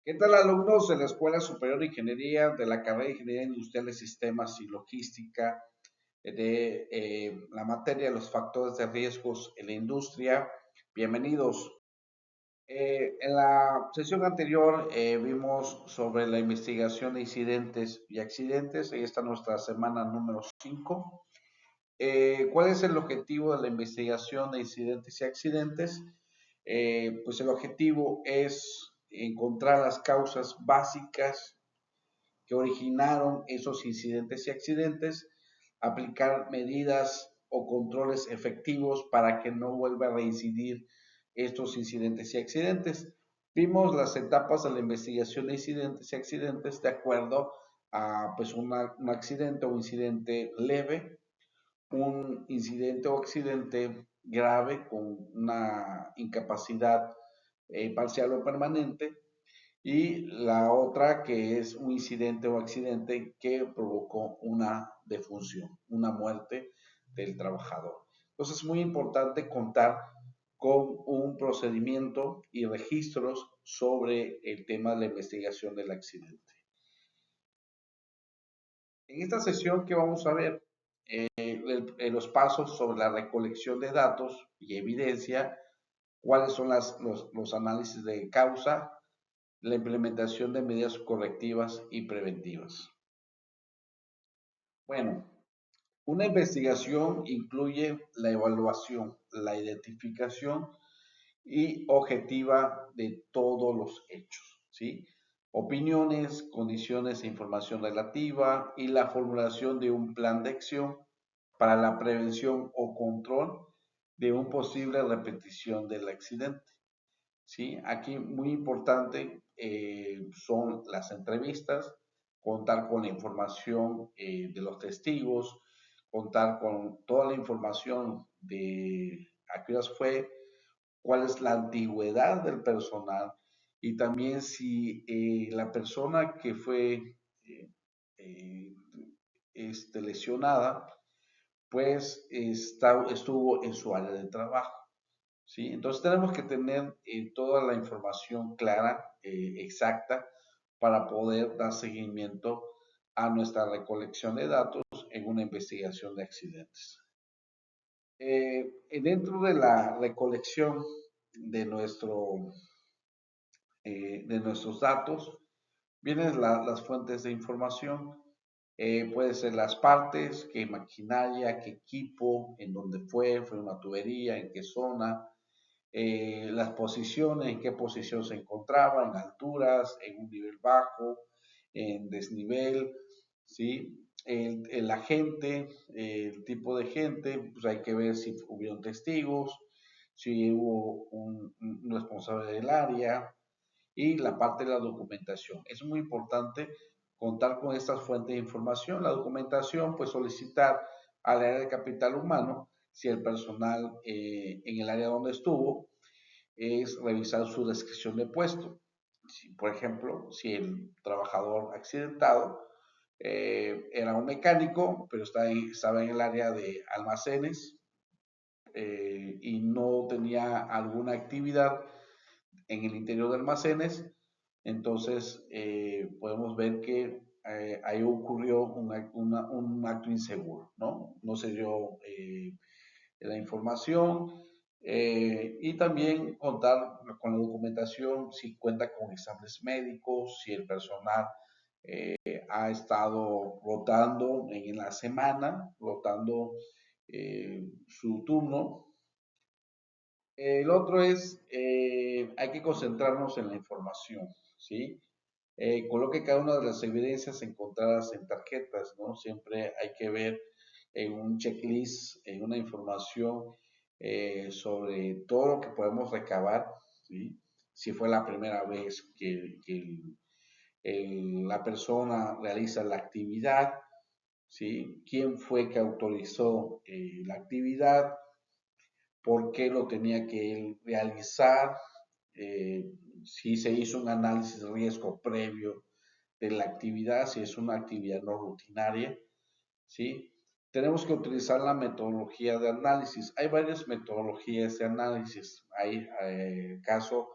¿Qué tal, alumnos de la Escuela Superior de Ingeniería de la carrera de Ingeniería Industrial de Sistemas y Logística de la materia de los factores de riesgos en la industria? Bienvenidos. En la sesión anterior vimos sobre la investigación de incidentes y accidentes. Ahí está nuestra semana número 5. ¿Cuál es el objetivo de la investigación de incidentes y accidentes? Pues el objetivo es encontrar las causas básicas que originaron esos incidentes y accidentes, aplicar medidas o controles efectivos para que no vuelva a reincidir estos incidentes y accidentes. Vimos las etapas de la investigación de incidentes y accidentes de acuerdo a pues un accidente o incidente leve, un incidente o accidente grave con una incapacidad parcial o permanente, y la otra que es un incidente o accidente que provocó una defunción, una muerte del trabajador. Entonces es muy importante contar con un procedimiento y registros sobre el tema de la investigación del accidente. En esta sesión que vamos a ver los pasos sobre la recolección de datos y evidencia, cuáles son los análisis de causa, la implementación de medidas correctivas y preventivas. Bueno, una investigación incluye la evaluación, la identificación y objetiva de todos los hechos, ¿sí? Opiniones, condiciones e información relativa y la formulación de un plan de acción para la prevención o control de una posible repetición del accidente. ¿Sí? Aquí muy importante son las entrevistas, contar con la información de los testigos, contar con toda la información de a qué horas fue, cuál es la antigüedad del personal y también si la persona que fue eh, eh, lesionada, pues estuvo en su área de trabajo. ¿Sí? Entonces tenemos que tener toda la información clara, exacta, para poder dar seguimiento a nuestra recolección de datos en una investigación de accidentes. Dentro de la recolección de, de nuestros datos, vienen las fuentes de información. Puede ser las partes, qué maquinaria, qué equipo, en dónde fue una tubería, en qué zona, las posiciones, en qué posición se encontraba, en alturas, en un nivel bajo, en desnivel, ¿sí? El agente, el tipo de gente, pues hay que ver si hubieron testigos, si hubo un responsable del área, y la parte de la documentación. Es muy importante contar con estas fuentes de información. La documentación, pues solicitar al área de capital humano si el personal en el área donde estuvo es revisar su descripción de puesto. Si, por ejemplo, si el trabajador accidentado era un mecánico, pero estaba en el área de almacenes y no tenía alguna actividad en el interior de almacenes, entonces podemos ver que ahí ocurrió un acto inseguro, ¿no? No se dio la información, y también contar con la documentación si cuenta con exámenes médicos, si el personal ha estado rotando en la semana, rotando su turno. El otro es, hay que concentrarnos en la información, ¿sí? Coloque cada una de las evidencias encontradas en tarjetas, ¿no? Siempre hay que ver en un checklist, en una información sobre todo lo que podemos recabar, ¿sí? Si fue la primera vez que la persona realiza la actividad, ¿sí? ¿Quién fue que autorizó la actividad? ¿Por qué lo tenía que él realizar? Eh, si se hizo un análisis de riesgo previo de la actividad, si es una actividad no rutinaria, ¿sí? Tenemos que utilizar la metodología de análisis. Hay varias metodologías de análisis. Hay caso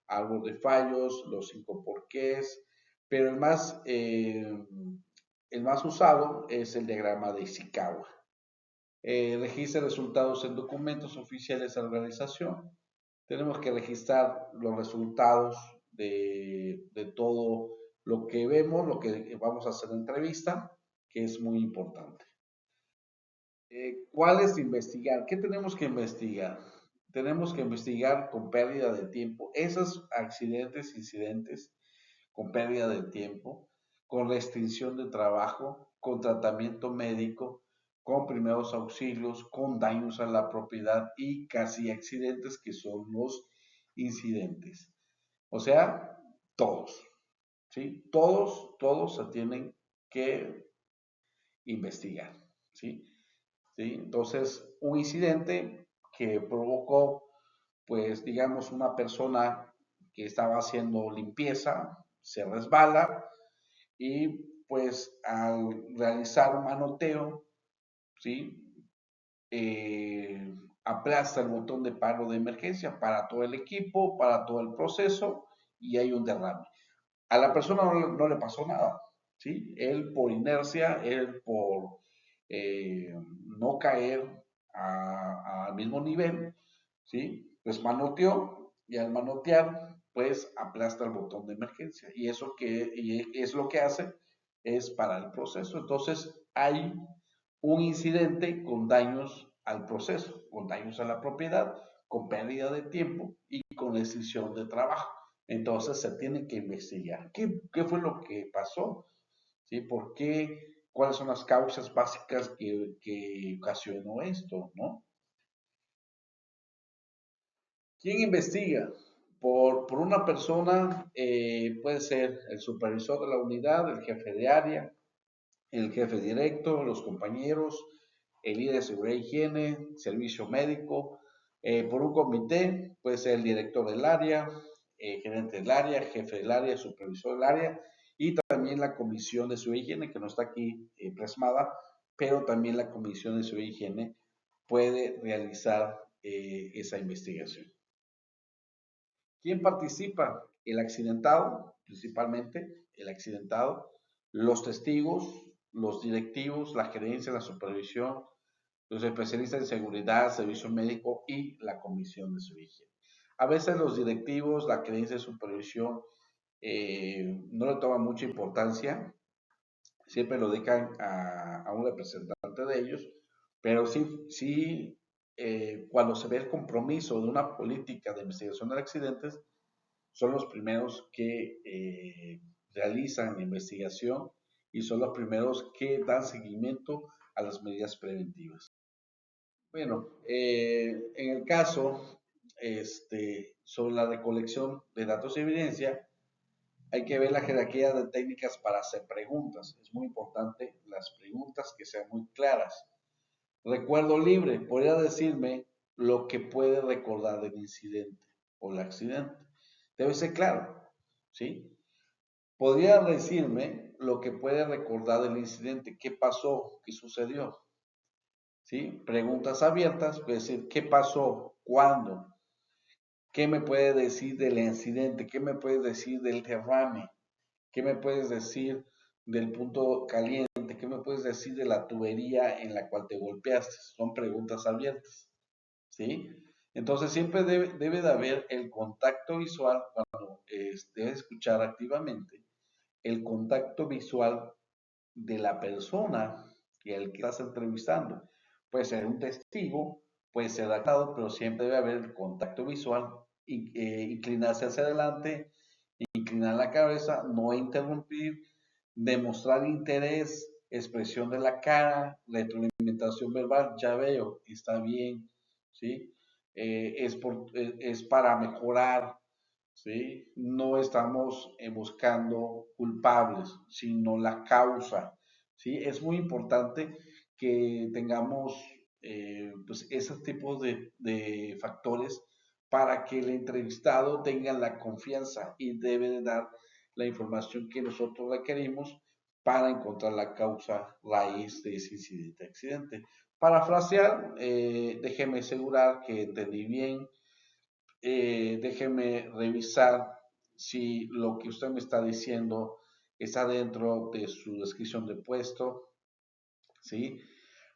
árbol de fallos, los 5 porqués, pero el más usado es el diagrama de Ishikawa. Registra resultados en documentos oficiales de la organización. Tenemos que registrar los resultados de todo lo que vemos, lo que vamos a hacer en entrevista, que es muy importante. ¿Cuál es investigar? ¿Qué tenemos que investigar? Tenemos que investigar con pérdida de tiempo esos accidentes, incidentes con pérdida de tiempo, con restricción de trabajo, con tratamiento médico, con primeros auxilios, con daños a la propiedad y casi accidentes que son los incidentes. O sea, todos, ¿sí? Todos se tienen que investigar, ¿sí? ¿Sí? Entonces, un incidente que provocó, pues, digamos, una persona que estaba haciendo limpieza, se resbala y, pues, al realizar un manoteo, ¿sí? Aplasta el botón de paro de emergencia para todo el equipo, para todo el proceso y hay un derrame. A la persona no le pasó nada, ¿sí? Él por inercia, él por eh, no caer al mismo nivel, ¿sí? Pues manoteó y al manotear, pues aplasta el botón de emergencia y eso y es lo que hace es parar el proceso. Entonces hay un incidente con daños al proceso, con daños a la propiedad, con pérdida de tiempo y con restricción de trabajo. Entonces se tiene que investigar qué fue lo que pasó, ¿sí? ¿Por qué? ¿Cuáles son las causas básicas que ocasionó esto, ¿no? ¿Quién investiga? Por una persona, puede ser el supervisor de la unidad, el jefe de área, el jefe directo, los compañeros, el líder de seguridad e higiene, servicio médico, por un comité, puede ser el director del área, gerente del área, jefe del área, supervisor del área, y también la comisión de seguridad e higiene, que no está aquí plasmada, pero también la comisión de seguridad e higiene puede realizar esa investigación. ¿Quién participa? El accidentado, principalmente el accidentado, los testigos, los directivos, la gerencia, la supervisión, los especialistas en seguridad, servicio médico y la comisión de servicio. A veces los directivos, la gerencia de supervisión, no le toman mucha importancia, siempre lo dejan a un representante de ellos, pero cuando se ve el compromiso de una política de investigación de accidentes, son los primeros que realizan la investigación y son los primeros que dan seguimiento a las medidas preventivas. Bueno, en el caso sobre la recolección de datos y evidencia, hay que ver la jerarquía de técnicas para hacer preguntas. Es muy importante las preguntas que sean muy claras. Recuerdo libre, podría decirme lo que puede recordar del incidente o el accidente. Debe ser claro, ¿sí? Podría decirme lo que puede recordar del incidente, qué pasó, qué sucedió, ¿sí? Preguntas abiertas, puede decir, ¿qué pasó? ¿Cuándo? ¿Qué me puede decir del incidente? ¿Qué me puedes decir del derrame? ¿Qué me puedes decir del punto caliente? ¿Qué me puedes decir de la tubería en la cual te golpeaste? Son preguntas abiertas, ¿sí? Entonces siempre debe de haber el contacto visual cuando debes escuchar activamente, el contacto visual de la persona que el que estás entrevistando. Puede ser un testigo, puede ser actado, pero siempre debe haber el contacto visual, inclinarse hacia adelante, inclinar la cabeza, no interrumpir, demostrar interés, expresión de la cara, retroalimentación verbal, ya veo, está bien, ¿sí? Es para mejorar, ¿sí? No estamos buscando culpables, sino la causa, ¿sí? Es muy importante que tengamos pues esos tipos de factores para que el entrevistado tenga la confianza y debe de dar la información que nosotros requerimos para encontrar la causa raíz de ese accidente. Para frasear, déjeme asegurar que entendí bien, déjeme revisar si lo que usted me está diciendo está dentro de su descripción de puesto, ¿sí?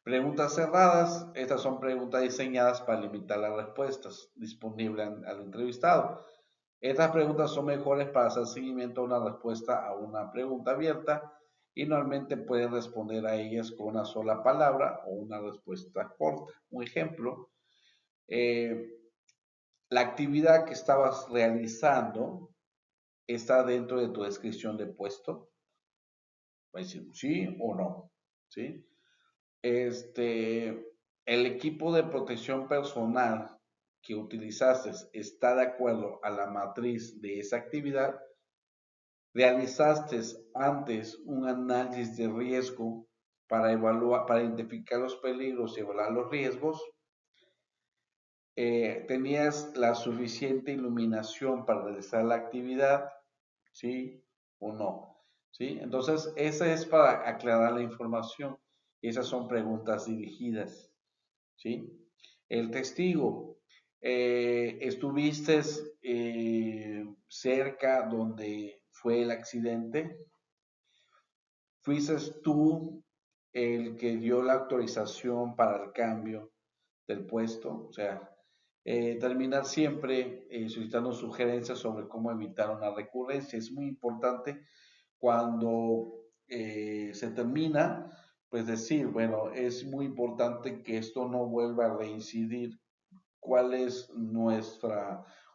Preguntas cerradas, estas son preguntas diseñadas para limitar las respuestas disponibles al entrevistado. Estas preguntas son mejores para hacer seguimiento a una respuesta a una pregunta abierta y normalmente pueden responder a ellas con una sola palabra o una respuesta corta. Un ejemplo, eh, la actividad que estabas realizando está dentro de tu descripción de puesto. Va a decir sí o no, ¿sí? El equipo de protección personal que utilizaste está de acuerdo a la matriz de esa actividad. Realizaste antes un análisis de riesgo para evaluar, para identificar los peligros y evaluar los riesgos. Tenías la suficiente iluminación para realizar la actividad, ¿sí o no? ¿Sí? Entonces, esa es para aclarar la información. Esas son preguntas dirigidas, ¿sí? El testigo, ¿estuviste cerca donde fue el accidente? ¿Fuiste tú el que dio la autorización para el cambio del puesto? O sea, terminar siempre solicitando sugerencias sobre cómo evitar una recurrencia. Es muy importante cuando se termina, pues decir, bueno, es muy importante que esto no vuelva a reincidir. ¿Cuál es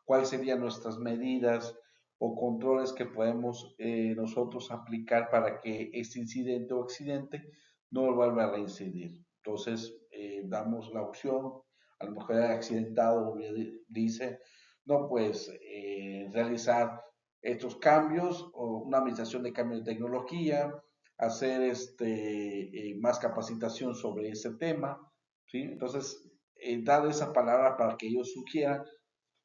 cuáles serían nuestras medidas o controles que podemos nosotros aplicar para que este incidente o accidente no vuelva a reincidir? Entonces, damos la opción, a lo mejor el accidentado dice, no, pues realizar estos cambios o una administración de cambio de tecnología, hacer más capacitación sobre ese tema, ¿sí? Entonces, dar esa palabra para que ellos sugieran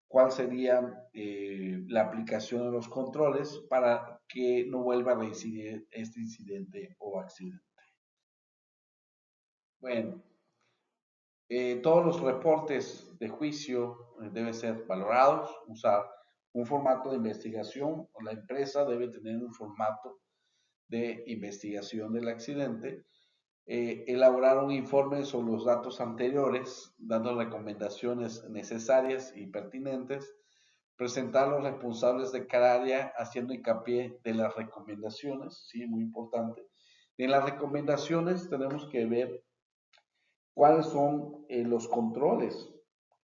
cuál sería la aplicación de los controles para que no vuelva a reincidir este incidente o accidente. Bueno, todos los reportes de juicio deben ser valorados, usar un formato de investigación, o la empresa debe tener un formato de investigación del accidente, elaborar un informe sobre los datos anteriores, dando recomendaciones necesarias y pertinentes, presentar a los responsables de cada área haciendo hincapié de las recomendaciones, sí, muy importante. En las recomendaciones tenemos que ver cuáles son los controles,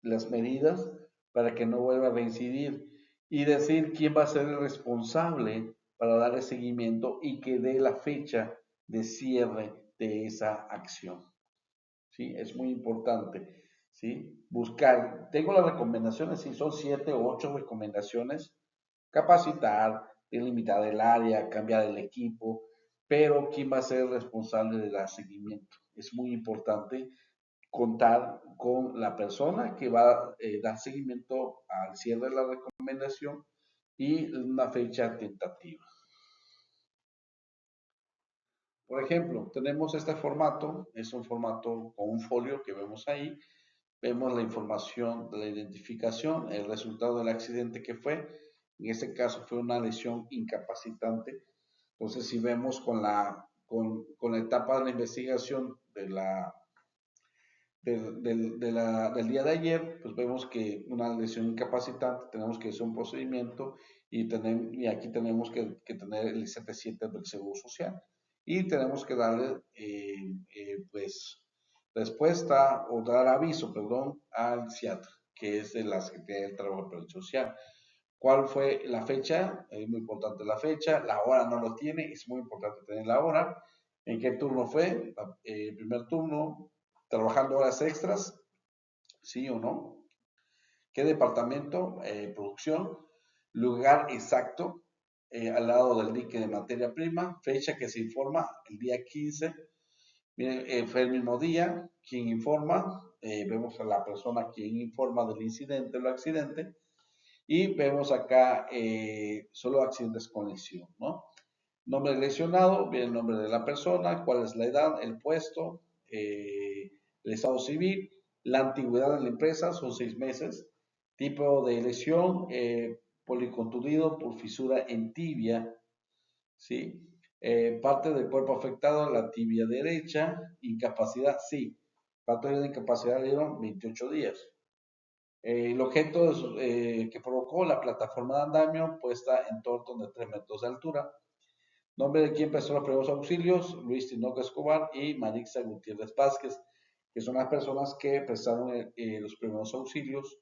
las medidas para que no vuelva a reincidir y decir quién va a ser el responsable para darle seguimiento y que dé la fecha de cierre de esa acción. ¿Sí? Es muy importante. ¿Sí? Buscar, tengo las recomendaciones, si son 7 o 8 recomendaciones, capacitar, delimitar el área, cambiar el equipo, pero quién va a ser el responsable de dar seguimiento. Es muy importante contar con la persona que va a dar seguimiento al cierre de la recomendación y una fecha tentativa. Por ejemplo, tenemos este formato, es un formato con un folio que vemos ahí, vemos la información de la identificación, el resultado del accidente que fue, en este caso fue una lesión incapacitante. Entonces, si vemos con la etapa de la investigación del día de ayer, pues vemos que una lesión incapacitante, tenemos que hacer un procedimiento y aquí tenemos que tener el ICT-7 del Seguro Social y tenemos que darle pues respuesta o dar aviso, perdón, al CIAT, que es de la Secretaría del Trabajo y Previsión Social. ¿Cuál fue la fecha? Es muy importante la fecha, la hora no lo tiene, es muy importante tener la hora. ¿En qué turno fue? El primer turno, trabajando horas extras, sí o no. ¿Qué departamento? Producción. Lugar exacto, al lado del dique de materia prima. Fecha que se informa, el día 15. Fue el mismo día. ¿Quién informa? Vemos a la persona quien informa del incidente o el accidente. Y vemos acá solo accidentes con lesión, ¿no? Nombre del lesionado, viene el nombre de la persona, cuál es la edad, el puesto, el estado civil, la antigüedad de la empresa, son 6 meses, Tipo de lesión, policontudido por fisura en tibia, ¿sí? Parte del cuerpo afectado, la tibia derecha, incapacidad, sí. Factores de incapacidad dieron 28 días. El objeto que provocó la plataforma de andamio puesta en torno de 3 metros de altura. Nombre de quien prestó los primeros auxilios, Luis Tinoco Escobar y Marixa Gutiérrez Vázquez, que son las personas que prestaron los primeros auxilios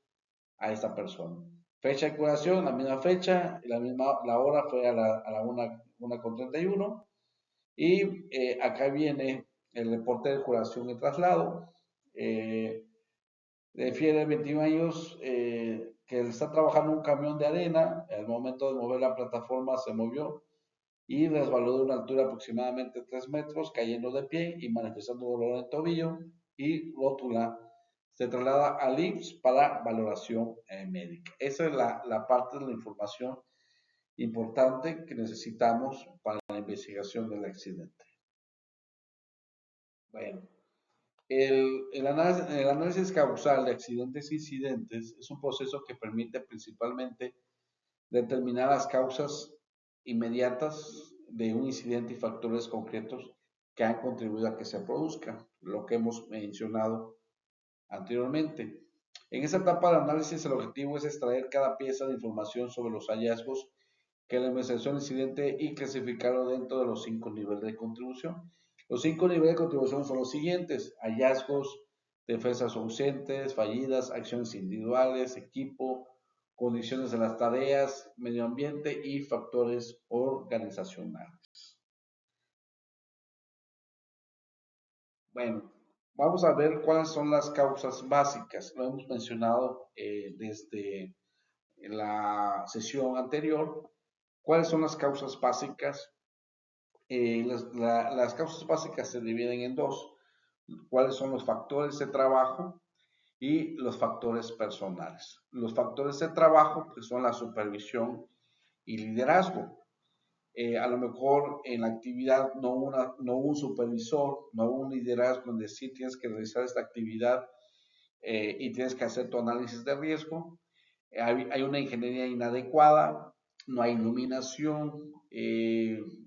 a esta persona. Fecha de curación, la misma fecha, la hora fue a la 1:31. Y acá viene el reporte de curación y traslado. Refiere 21 años que está trabajando un camión de arena. Al momento de mover la plataforma se movió y resbaló de una altura aproximadamente 3 metros, cayendo de pie y manifestando dolor en tobillo y rótula. Se traslada al IMSS para valoración médica. Esa es la parte de la información importante que necesitamos para la investigación del accidente. Bueno, el análisis causal de accidentes e incidentes es un proceso que permite principalmente determinar las causas inmediatas de un incidente y factores concretos que han contribuido a que se produzca, lo que hemos mencionado anteriormente. En esta etapa de análisis, el objetivo es extraer cada pieza de información sobre los hallazgos que la investigación del incidente y clasificarlo dentro de los 5 niveles de contribución. Los 5 niveles de contribución son los siguientes: hallazgos, defensas ausentes, fallidas, acciones individuales, equipo, condiciones de las tareas, medio ambiente y factores organizacionales. Bueno, vamos a ver cuáles son las causas básicas. Lo hemos mencionado desde la sesión anterior. ¿Cuáles son las causas básicas? Las causas básicas se dividen en dos. ¿Cuáles son los factores de trabajo y los factores personales? Los factores de trabajo, pues, son la supervisión y liderazgo. A lo mejor en la actividad no hubo un supervisor, no hubo un liderazgo donde sí tienes que realizar esta actividad y tienes que hacer tu análisis de riesgo. Hay una ingeniería inadecuada, no hay iluminación,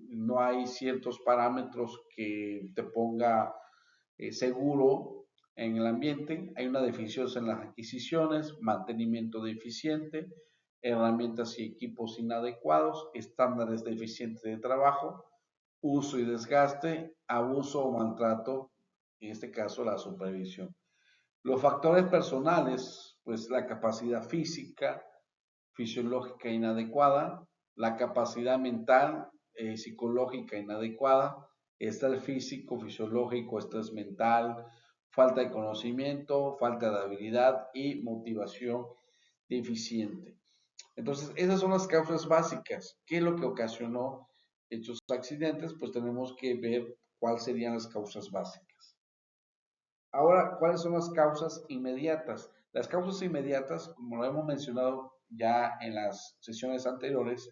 no hay ciertos parámetros que te ponga seguro en el ambiente, hay una deficiencia en las adquisiciones, mantenimiento deficiente, herramientas y equipos inadecuados, estándares deficientes de trabajo, uso y desgaste, abuso o maltrato, en este caso la supervisión. Los factores personales, pues la capacidad física, fisiológica inadecuada, la capacidad mental, psicológica inadecuada, estrés físico, fisiológico, estrés mental, falta de conocimiento, falta de habilidad y motivación deficiente. Entonces, esas son las causas básicas. ¿Qué es lo que ocasionó estos accidentes? Pues tenemos que ver cuáles serían las causas básicas. Ahora, ¿cuáles son las causas inmediatas? Las causas inmediatas, como lo hemos mencionado ya en las sesiones anteriores,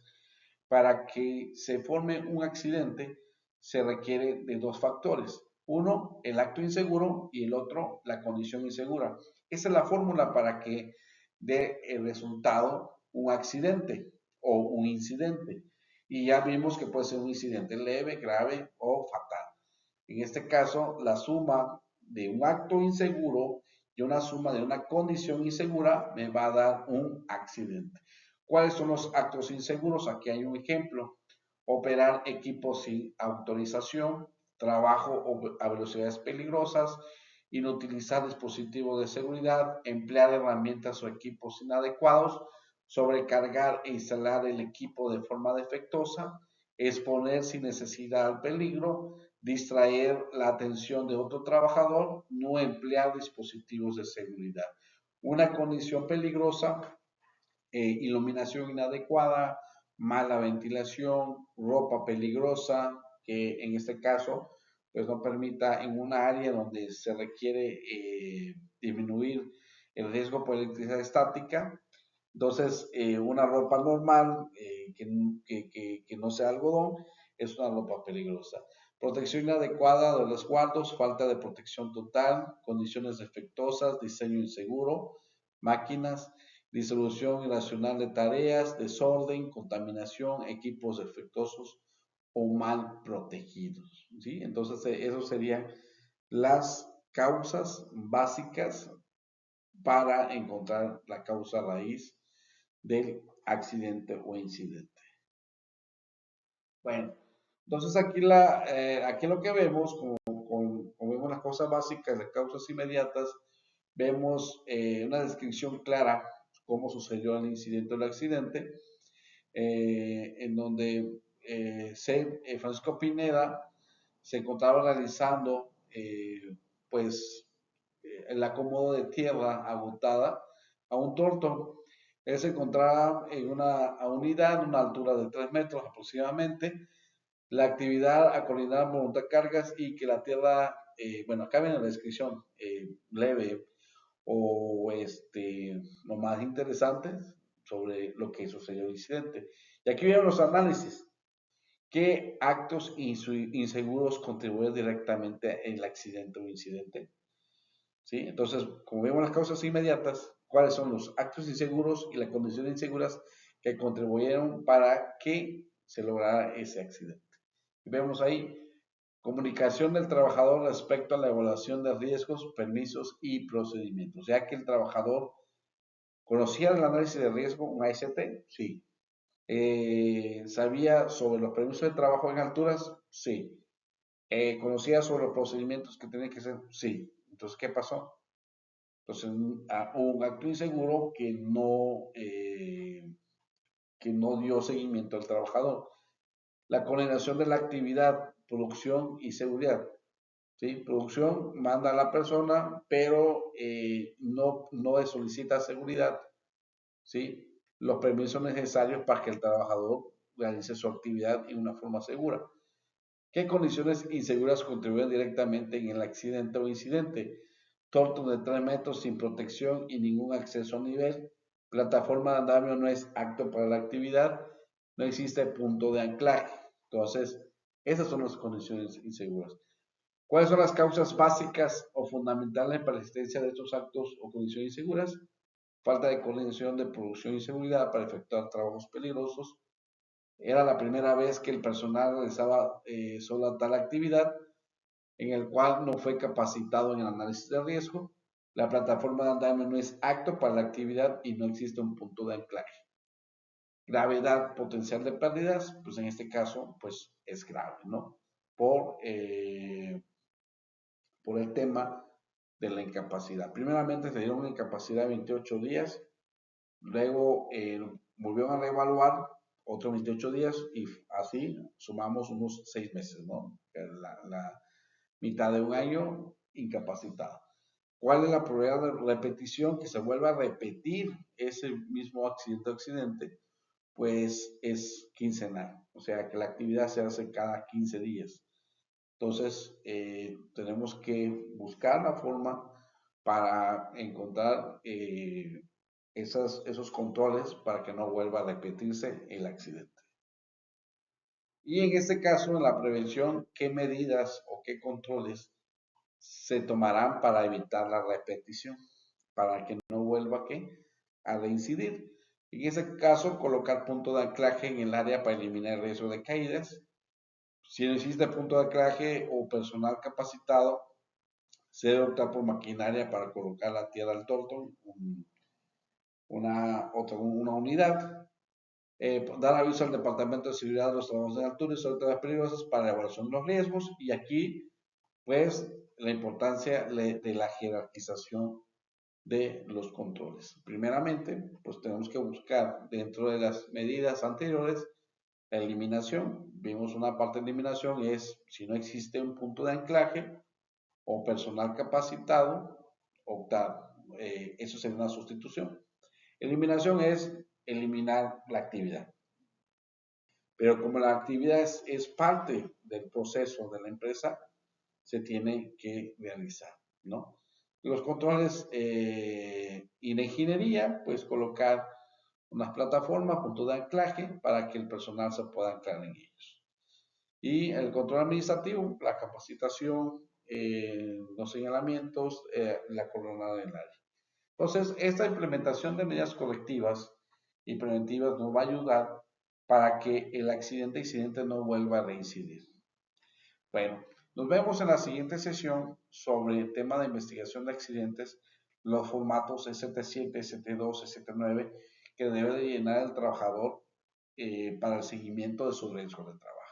para que se forme un accidente se requiere de dos factores. Uno, el acto inseguro y el otro, la condición insegura. Esa es la fórmula para que dé el resultado un accidente o un incidente. Y ya vimos que puede ser un incidente leve, grave o fatal. En este caso, la suma de un acto inseguro y una suma de una condición insegura me va a dar un accidente. ¿Cuáles son los actos inseguros? Aquí hay un ejemplo. Operar equipos sin autorización, trabajo a velocidades peligrosas, inutilizar dispositivos de seguridad, emplear herramientas o equipos inadecuados, sobrecargar e instalar el equipo de forma defectuosa, exponer sin necesidad al peligro, distraer la atención de otro trabajador, no emplear dispositivos de seguridad. Una condición peligrosa, iluminación inadecuada, mala ventilación, ropa peligrosa, que en este caso pues no permita en una área donde se requiere disminuir el riesgo por electricidad estática. Entonces, una ropa normal que no sea algodón es una ropa peligrosa. Protección inadecuada de los resguardos, falta de protección total, condiciones defectuosas, diseño inseguro, máquinas disolución irracional de tareas, desorden, contaminación, equipos defectuosos o mal protegidos, ¿sí? Entonces, eso serían las causas básicas para encontrar la causa raíz del accidente o incidente. Bueno, entonces aquí lo que vemos, como vemos las cosas básicas de causas inmediatas, vemos una descripción clara cómo sucedió el incidente o el accidente, en donde Francisco Pineda se encontraba realizando pues el acomodo de tierra agotada a un torto. Él se encontraba en una unidad, a una altura de 3 metros aproximadamente. La actividad a coordinar montacargas y que la tierra, bueno, acá viene la descripción leve o lo más interesante sobre lo que sucedió en el incidente. Y aquí vienen los análisis. ¿Qué actos inseguros contribuyen directamente en el accidente o incidente? ¿Sí? Entonces, como vemos las causas inmediatas, ¿cuáles son los actos inseguros y las condiciones inseguras que contribuyeron para que se lograra ese accidente? Y vemos ahí comunicación del trabajador respecto a la evaluación de riesgos, permisos y procedimientos. Ya que el trabajador conocía el análisis de riesgo, un AST, sí. ¿Sabía sobre los permisos de trabajo en alturas? Sí. ¿Conocía sobre los procedimientos que tenía que hacer? Sí. Entonces, ¿qué pasó? Entonces, hubo un acto inseguro que no dio seguimiento al trabajador. La coordinación de la actividad, producción y seguridad. ¿Sí? Producción manda a la persona, pero no le solicita seguridad, ¿sí? Los permisos necesarios para que el trabajador realice su actividad en una forma segura. ¿Qué condiciones inseguras contribuyen directamente en el accidente o incidente? Torto de 3 metros sin protección y ningún acceso a nivel. Plataforma de andamio no es apto para la actividad. No existe punto de anclaje. Entonces, esas son las condiciones inseguras. ¿Cuáles son las causas básicas o fundamentales para la existencia de estos actos o condiciones inseguras? Falta de coordinación de producción y seguridad para efectuar trabajos peligrosos. Era la primera vez que el personal realizaba sola tal actividad, en el cual no fue capacitado en el análisis de riesgo. La plataforma de andamio no es apto para la actividad y no existe un punto de anclaje. Gravedad potencial de pérdidas, pues en este caso, pues es grave, ¿no? Por el tema de la incapacidad. Primeramente se dieron una incapacidad de 28 días, luego volvieron a reevaluar otros 28 días y así sumamos unos 6 meses, ¿no? La mitad de un año incapacitado. ¿Cuál es la probabilidad de repetición? Que se vuelva a repetir ese mismo accidente, pues es quincenal, o sea que la actividad se hace cada 15 días. Entonces, tenemos que buscar la forma para encontrar esos controles para que no vuelva a repetirse el accidente. Y en este caso, en la prevención, ¿qué medidas o qué controles se tomarán para evitar la repetición? Para que no vuelva a reincidir. En ese caso, colocar punto de anclaje en el área para eliminar el riesgo de caídas. Si no existe punto de anclaje o personal capacitado, se debe optar por maquinaria para colocar la tierra al torto, una unidad. Dar aviso al Departamento de Seguridad de los Trabajos de Altura y sobre tareas peligrosas para la evaluación de los riesgos. Y aquí, pues, la importancia de la jerarquización de los controles. Primeramente, pues tenemos que buscar dentro de las medidas anteriores la eliminación. Vimos una parte de eliminación es si no existe un punto de anclaje o personal capacitado, optar. Eso sería una sustitución. Eliminación es eliminar la actividad. Pero como la actividad es parte del proceso de la empresa, se tiene que realizar, ¿no? Los controles y la ingeniería, pues colocar unas plataformas, puntos de anclaje para que el personal se pueda anclar en ellos. Y el control administrativo, la capacitación, los señalamientos, la coordenada del área. Entonces, esta implementación de medidas correctivas y preventivas nos va a ayudar para que el accidente-incidente no vuelva a reincidir. Bueno, nos vemos en la siguiente sesión sobre el tema de investigación de accidentes, los formatos ST7, ST2, ST9 que debe de llenar el trabajador para el seguimiento de su riesgo de trabajo.